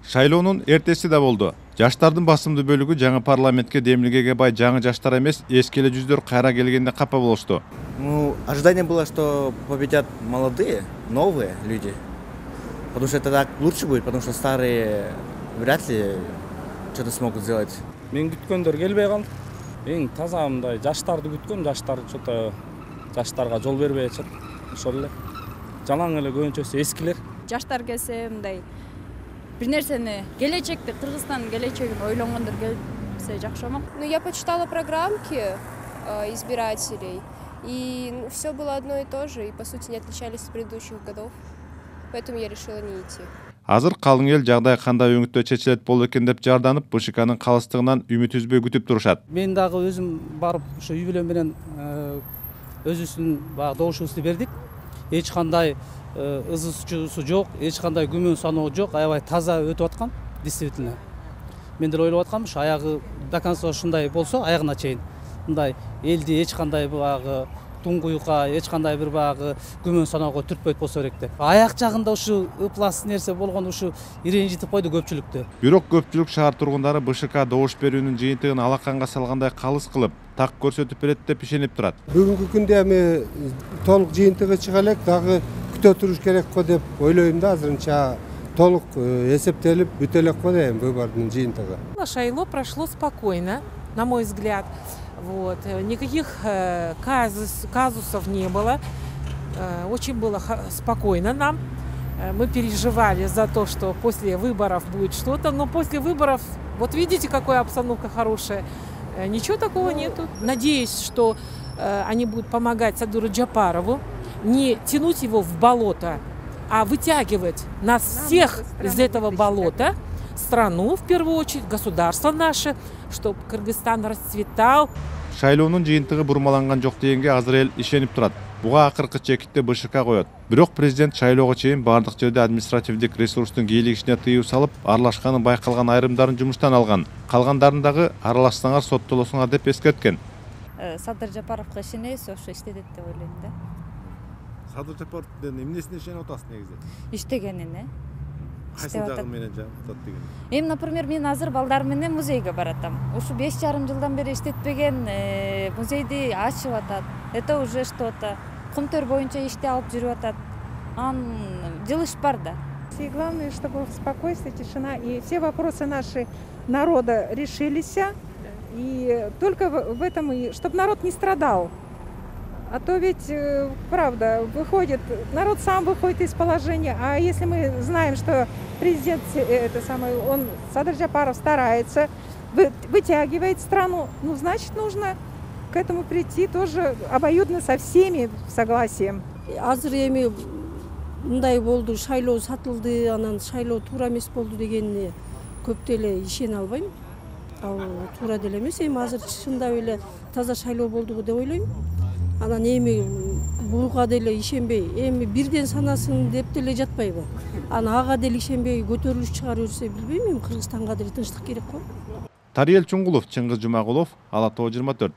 Шайлоонун эртеси да болду. Жаштардын басымдуу бөлүгү жаңы парламентке демилгеге бай жаңы жаштар эмес, эски эле жүздөр кайра келгенде капа болушту. Ожидание было, что победят молодые, новые люди. Потому что это так лучше будет, потому что старые вряд ли что-то смогут сделать. Мен күткөндөр келбей калды. Эң таза мындай жаштарды күткөм, жаштар что-то жаштарга жол бербей атышат. Ошол эле. Жалаң эле көбүнчөсү эскилер. Жаштар келсе мындай бир нерсени, келечекти, Кыргызстандын келечегин ойлонгондор келсе жакшы болмок. Я почитала программки избирателей, и все было одно и то же, и по сути не отличались от предыдущих годов. Поэтому я решила не идти. Азыр калың эл жагдай кандай өңүттө чечилет болот экен деп жарданып, БШКнын калыстыгынан үмүт үзбөй күтүп турушат. Мен дагы өзүм барып ошо үй бүлө менен өзүбүздүн баягы добушубузду бердик. Эч кандай ызы суу жок, эч кандай күмөн саноо жок, аябай таза өтүп аткан, действительно. Мен деле ойлоп аткам, ушу аягы до конца ушундай болсо, аягына чейин мындай элди эч кандай баягы туңгуюкка, эч кандай бир баягы күмөн саноого түртпөйт болсо керек деп. Аяк жагында ушу ыплас нерсе болгон ушу иренжитип койду көпчүлүктү. Бирок көпчүлүк шаар тургундары БШК добуш берүүнүн жыйынтыгын алаканга салгандай калыс кылып, так көрсөтүп берет деп ишенип турат. Бүгүнкү күндө эми толук жыйынтыгы чыга элек, дагы күтө туруш керек го деп ойлойм да, азырынча толук эсептелип бүтө элек го дейм выбордун жыйынтыгы. Шайло прошло спокойно, на мой взгляд. Вот. Никаких казусов не было. Очень было спокойно нам. Мы переживали за то, что после выборов будет что-то, но после выборов, вот видите, какая обстановка хорошая, ничего такого нету. Надеюсь, что они будут помогать Садыру Джапарову, не тянуть его в болото, а вытягивать нас всех из этого болота, страну в первую очередь, государство наше, чтобы Кыргызстан расцветал. Шайлоонун жыйынтыгы бурмаланган жок дегенге азыр эл ишенип турат. Буга акыркы чекитти БШК коет. Бирок президент шайлоого чейин бардык жерде административдик ресурстун кийлигишине тыюу салып, аралашканын байкалган айрымдарын жумуштан алган. Калгандарын дагы аралашсаңар соттолосуңар деп эскерткен. Садыр Жапаровго ишенебиз, ошо иштедет деп ойлойм да. Садыр Жапаровдун эмнесине ишенип атасыз негизи? Иштегенине. Кайсы жагы менен атат деген? Эми, например, мен азыр балдарым менен музейге баратам. Ушу 5,5 жылдан бери иштетпеген музейди ачып атат. Это уже что-то. Кумтөр боюнча ишти алып жүрүп атат. Жылыш бар да. И главное, чтобы спокойствие, тишина, и все вопросы наши народа решились. И только в этом, чтобы народ не страдал. А то ведь, правда, выходит, народ сам выходит из положения. А если мы знаем, что президент, он, Садыр Жапаров, старается, вытягивает страну, ну, значит, нужно к этому прийти тоже обоюдно со всеми согласием. Азыр эми мындай болду, шайлоо сатылды, анан шайлоо туура эмес болду дегенине көп деле ишене албайм. Ал туура деле эмес, эми азыр чындап эле таза шайлоо болду деп ойлойм. Анан эми буга деле ишенбей, эми бирден санасын деп деле жатпайбы? Аны ага деле ишенбей көтөрүлүш чыгарып жүрсө билбейм, эми Кыргызстанга деле тынчтык керек го. Тариел Чуңгулов, Чыңгыз Жумагулов, Ала Тоо 24.